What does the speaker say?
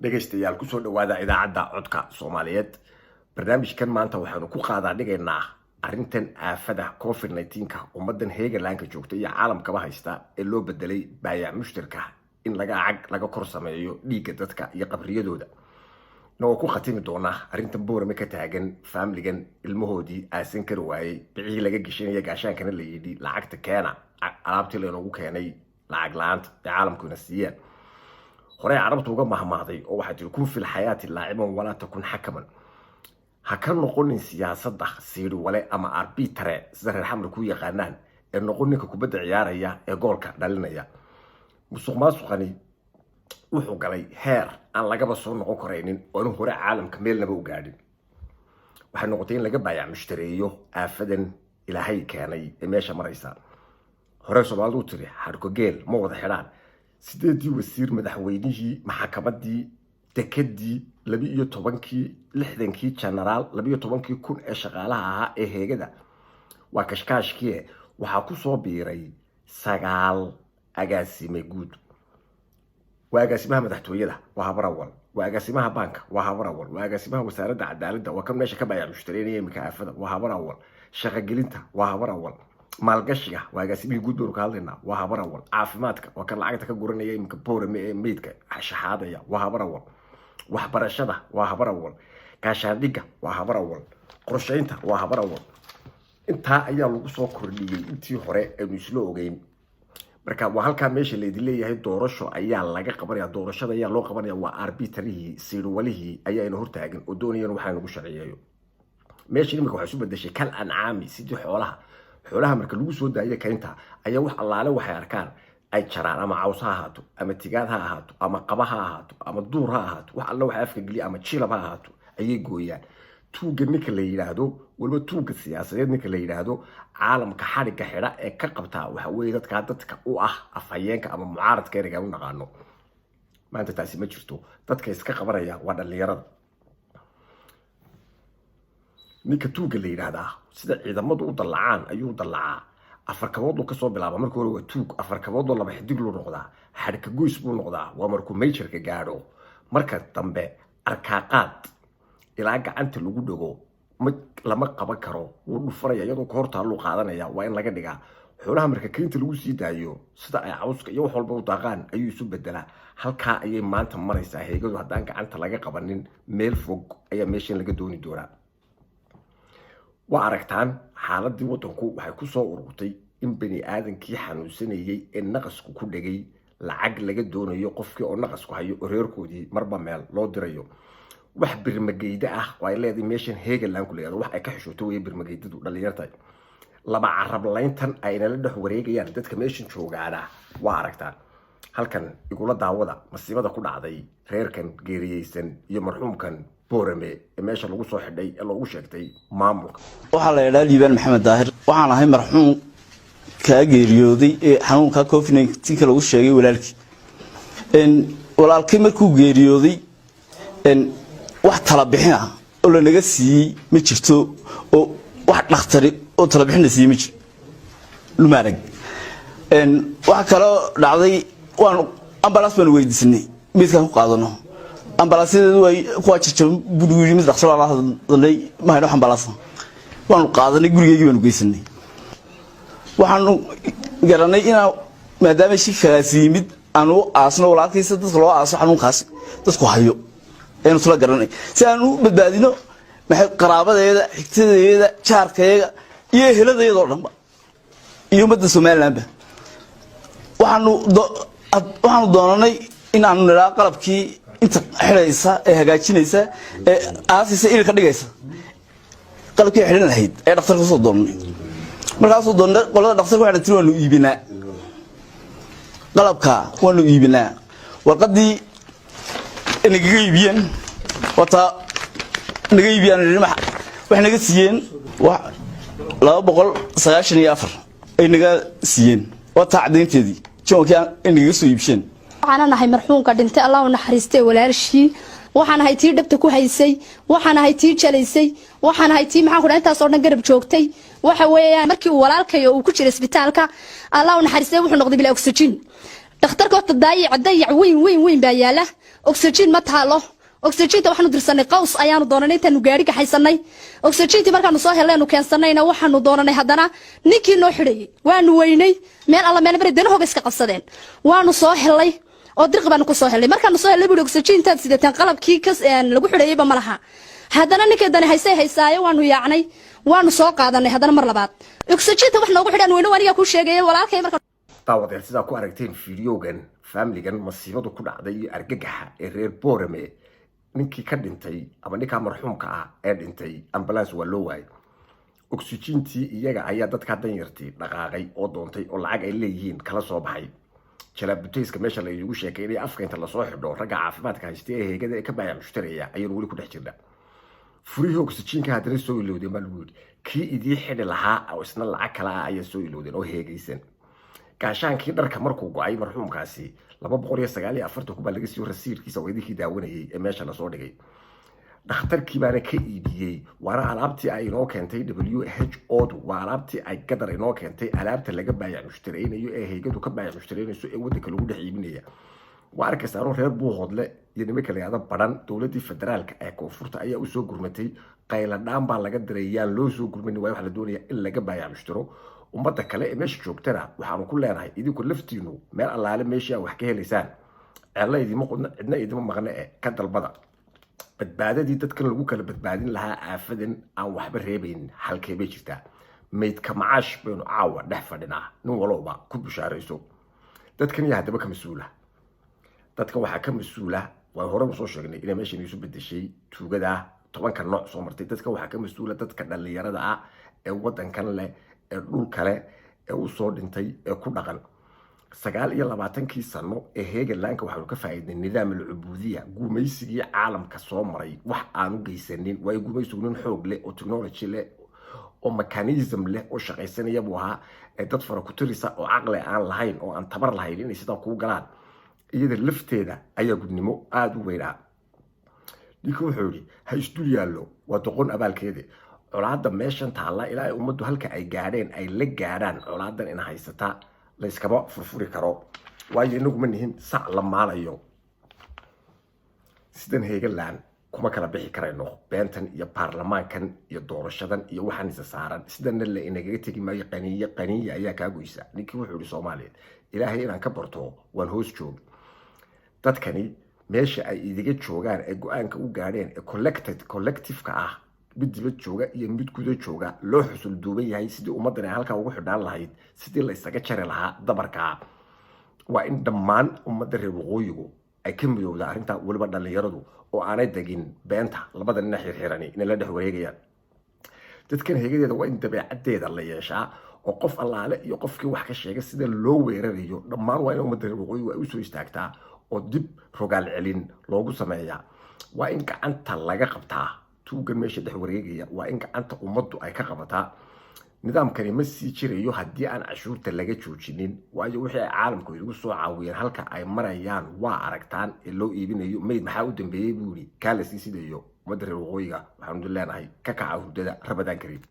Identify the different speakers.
Speaker 1: dhegaystayaal ku soo dhawaada idaacadda codka Soomaaliyeed barnaamijkan maanta waxaanu ku qaadaa dhigaynaa arrintan aafada COVID-19 ummadan Heegalanka joogta iyo caalamkaba haysta ee loo bedelay baayac mushtarka in laga kor sameeyo dhiigga dadka iyo qabriyadooda noo ku khatimi doona arrintan boorame ka taagan family-gan ilmahoodii aasan kar waayay bixii laga gashanaya gaashaankana la yidhi lacagta keena alaabtii loogu keenay lacag la'aanta caalamkuna siiyeen hore carabtu uga mahmaaday oo waxa kun fil hayati laaciban wala takun hakaman hakan noqonin siyaasadda siiri wale ama arbitre sida reer xamar ku yaqaanaan ee noqoninka kubadda ciyaaraya ee goolka dhalinaya musuqmaasuqani wuxuu galay heer aan lagaba soo noqon karaynin oo hore caalamka meelnaba u gaadhin waxa noqotay in laga baayac mushtareeyo aafadan ilaahay keenay ee meesha maraysa hore Soomaalidu tiri harko geel ma wada xidhaan sideedii wasiir madaxweynihii maxkamaddii dekadii 12kii 60kii generaal 12kii kun ee shaqaalaha ahaa ee heegada waa kashkaashkii waxa ku soo biiray 9 agaasime guud waa agaasimaha madaxtooyada waa habarawal waa agaasimaha banka waa habarawal waa agaasimaha wasaaradda cadaaladda waa kan meesha ka baayac mushtareynaya imika aafada waa habarawal shaqo gelinta waa habarawal maalgashiga waa agaasimihii guud buu ka hadlaynaa waa habarawal caafimaadka waa kan lacagta ka guranaya imika boorame ee meydka shahaadaya waa habarawal waxbarashada waa habarawal gaashaandhigga waa habarawal qorsheynta waa habarawal intaa ayaa lagu soo kordhiyay intii hore aynu isla ogeyn marka waa halka meesha la idin leeyahay doorasho ayaa laga qabanaya doorashada ayaa loo qabanaya waa arbitrihii siirwalihii ayaa ina hortaagan oo doonayaan waxa lagu sharciyeeyo meesha imika waxa isu bedeshay kal ancaami sidii xoolaha marka lagu soo daayo kaynta ayaa wax allaale waxay arkaan ay jaraan ama caws ha ahaato ama tigaad ha ahaato ama qaba ha ahaato ama duur ha ahaato wax alla waxa afka galiya ama jilab ha ahaato ayay gooyaan tuuga ninka la yiraahdo walba tuuga siyaasadeed ninka la yiraahdo caalamka xariga xidha ee ka qabta waxa weey dadka u ah afhayeenka ama mucaaradka erayga u naqaano maanta taasi ma jirto dadka iska qabanaya waa dhalinyarada ninka tuuga la yiraahdaa sida ciidamadu u dalacaan ayuu dalacaa afarkabood ka soo bilaaba markii hore waa tuug afarkabood laba xidig loo noqdaa xadka goys buu noqdaa waa markuu majorka gaadho marka dambe arkaaqaad ilaa gacanta lagu dhago lama qaban karo wuu dhufaraya iyadoo ka horta loo qaadanaya waa in laga dhigaa xoolaha marka keenta lagu sii daayo sida ay cawska iyo wax walba u daaqaan ayuu isu bedelaa halka ayay maanta maraysaa heegadu hadaan gacanta laga qabanin meel fog ayaa meeshan laga dooni doonaa waa aragtaan xaaladii wadanku waxay ku soo ururtay in bani aadankii xanuunsanayay ee naqasku ku dhagay lacag laga doonayo qofkii oo naqasku hayo reerkoodii marba meel loo dirayo wax birmageyda ah way leedahay meeshan Heegalanku leeyahay wax ay ka xishootay way birmageydadu dhalinyarta laba carab layntan ay la dhex wareegayaan dadka meeshan joogaana waa aragtaan halkan igula daawada masiibada ku dhacday reerkan geeriyeysan iyo marxuumkan boorame ee meesha lagu soo xidhay ee loogu sheegtay maamulka
Speaker 2: waxa la yiraahdaa Liibaan Maxamed Daahir waxaan ahay marxuum ka geeriyooday ee xanuunka COVID-19 lagu sheegay walaalkii markuu geeriyooday wax tala bixin ah oo la naga siiyay ma jirto oo wax dhakhtar oo tala bixin siiyay ma jirto lumaarag waxa kale dhacday waan ambulance baan weydiisnay midkaan ku qaadano ambalaasyadeedu way ku ajirtay budugii mid dhakhtar la hadlay ma hayno ambalaas waan qaadanay gurigeygii baan geysanay waxaan garanay in maadaama shikaasi mid aanu aasno walaalkiisa dadka loo aaso xanuunkaas dadku hayo aynu tula garanay si aanu badbaadino maxay qaraabadeeda xigtadeeda jaarkeega iyo heladeeda oo dhanba iyo umada Soomaaliland waxaanu doonanay in aanu nira qalabkii inta xiraysa ee hagaajinaysa ee aasisa ilka dhigaysa qalabkii xiran lahayd ee dhakhtarka soo doonay markaas oo doonay qolada dhakhtarka waxaan tii waanu iibinaa qalabka waanu iibinaa warqadii inaga iibiyeen wata inaga iibiyaan wax naga siiyeen wax 294 ay naga siiyeen wata cadeynteedii joonka inaga soo iibsheen
Speaker 3: waxaan nahay marxuumka dhintay Allah u naxariistay walaalshii waxaan ahay tii dhabta ku haysay waxaan ahay tii jalaysay waxaan ahay tii maxaan ku dhahay intaas oo dhan garab joogtay waxa weeyaan markii uu walaalkay uu ku jiray isbitaalka Allah u naxariistay wuxuu noqday bila oxygen dhakhtarka oo dayac weyn baa yaala oxygen ma taalo oxygen waxaanu dirsanay qaws ayaanu doonanay intaanu gaari ka haysanay oxygen markaanu soo heleynu keensanayna waxaanu doonanay haddana ninkii noo xidhayay waanu weynay meel alla meel bareedana hoga iska qabsadeen waanu soo helay oo dirqi baanu ku soo helay markaanu soo helay buu oxygen taad sidataan qalabkii lagu xidhayayba ma laha haddana ninkii dani haysaayo waanu yaacnay waanu soo qaadanay haddana mar labaad oxygen wax noogu xidhan weyno aniga ku sheegay walaalkay marka
Speaker 1: daawadeed sidaa ku aragteen fiidiyogan familigan masiibadu ku dhacday iyo argagaxa ee reer Boorame ninkii ka dhintay ama ninka marxuumka ah ee dhintay ambulance waa loo waayay oxygentii iyaga ayaa dadka dan yartay dhaqaaqay oo doontay oo lacag ay leeyihiin kala soo baxay jalabuteyska meesha la igu sheekay afka inta la soo xidho ragga caafimaadka haystay ee heegada ee ka baayan mushtaraya ayuu wali ku dhex jirnaa furihi oxygenka hadana soo ilowday ma lagu yiri kii idii xidhi lahaa oo isna lacag kala ah ayaa soo ilowdeen oo heegaysan gaashaankii dharka markuu go'ay marxuumkaasi 249 ku baa laga soo rasiirkiisa oo idii daawanayay ee meesha la soo dhigay dhakhtarkii baana ka iibiyay waana alaabtii ay inoo keentay WHO waa alaabtii ay gadar inoo keentay alaabta laga baayan mushtaraynayo ee heegadu ka baayan mushtaraynayo ee waddanka lagu dhex iibinaya waa arkaysaa reer Buuhoodle iyo nimanka la yiraahdo badan dawladda federaalka ee koonfurta ayaa u soo gurmatay qayladaan baa laga direeyaan loo soo gurmin way wax la doonaya in laga baayan mushtaro ummadda kale ee meesha joogtana waxaanu ku leenahay idinku laftiinu meel allaale meesha wax ka helaysaan ceellaydima qodna cidna idima maqna ee ka dalbada badbaadadii dadkan lagu kala badbaadin lahaa aafadan aan waxba reebayn halkee bay jirtaa meydka macaash baynu caawa dhex fadhinaa nin walba ku bishaarayso dadkan yaa hadaba ka mas'uula dadka waxaa ka mas'uula waa hore u soo sheegnay in meeshan isu bedeshay tuugada 10 nooc soo martay dadka waxaa ka mas'uula dadka dhalinyarada ah ee wadankan leh ee dhul kale ee u soo dhintay ee ku dhaqan 29 sano ee heegalaanka waxaanu ka faa'iidnay nidaam al-ubudiya gumaysigii caalamka soo maray wax aanu geysanin way gumaysiguna xoog leh oo technology leh oo mechanism leh oo shaqaysanaya buu ahaa ee dad fara ku tirisa oo aqli aan lahayn oo aan tabar lahayn inay sida ku galaan iyada lafteeda ayaa gudnimo aad u weynaa diku wuxuu yiri ha isdul yaallo waa doqon abaalkeeda colaadda meeshan taala ilaa ay ummaddu halka ay gaadheen ay la gaadhaan colaadan in haysata la iskaba furfuri karo waayo inagu ma nihin sac la maalayo sidan heegalaan kuma kala bixi karayno beentan iyo baarlamaankan iyo doorashadan iyo waxaan isa saaran sidan la inaga tagi maayo qaniya ayaa ka goysa ninkii wuxuu yiri Soomaaliyeed ilaahay inaan ka barto waan hoos joog dadkani meesha ay idiga joogaan ee go'aanka u gaadheen ee collective-ka ah mid dibad jooga iyo mid gudaha jooga loo xusul duuban yahay sidii ummaddan ay halka ugu xidhaan lahayd sidii la isaga jari lahaa dabarka waa in dhammaan ummadda reer waqooyigu ay ka midowda arrinta waliba dhalinyaradu oo aanay dagin beenta labada dhinac xirxirani in la dhex wareegayaan dadkan heegadeeda waa in dabeecadeeda la yeeshaa oo qof allaale iyo qofkii wax ka sheegay sida loo weerarayo dhammaan waa in ummadda reer waqooyigu ay u soo istaagtaa oo dib rogaal celin loogu sameeyaa waa in gacanta laga qabtaa tuugan meesha dhex wareegaya waa in gacanta ummaddu ay ka qabataa nidaamkani ma sii jirayo haddii aan cashuurta laga joojinin waayo wixii ay caalamku igu soo caawiyeen halka ay marayaan waa aragtaan ee loo iibinayo mayd maxaa u dambeeyay buu yiri kaa la sii sidayo ummadda reer waqooyiga waxaanu leenahay ka kaca hurdada Ramadaan Kariim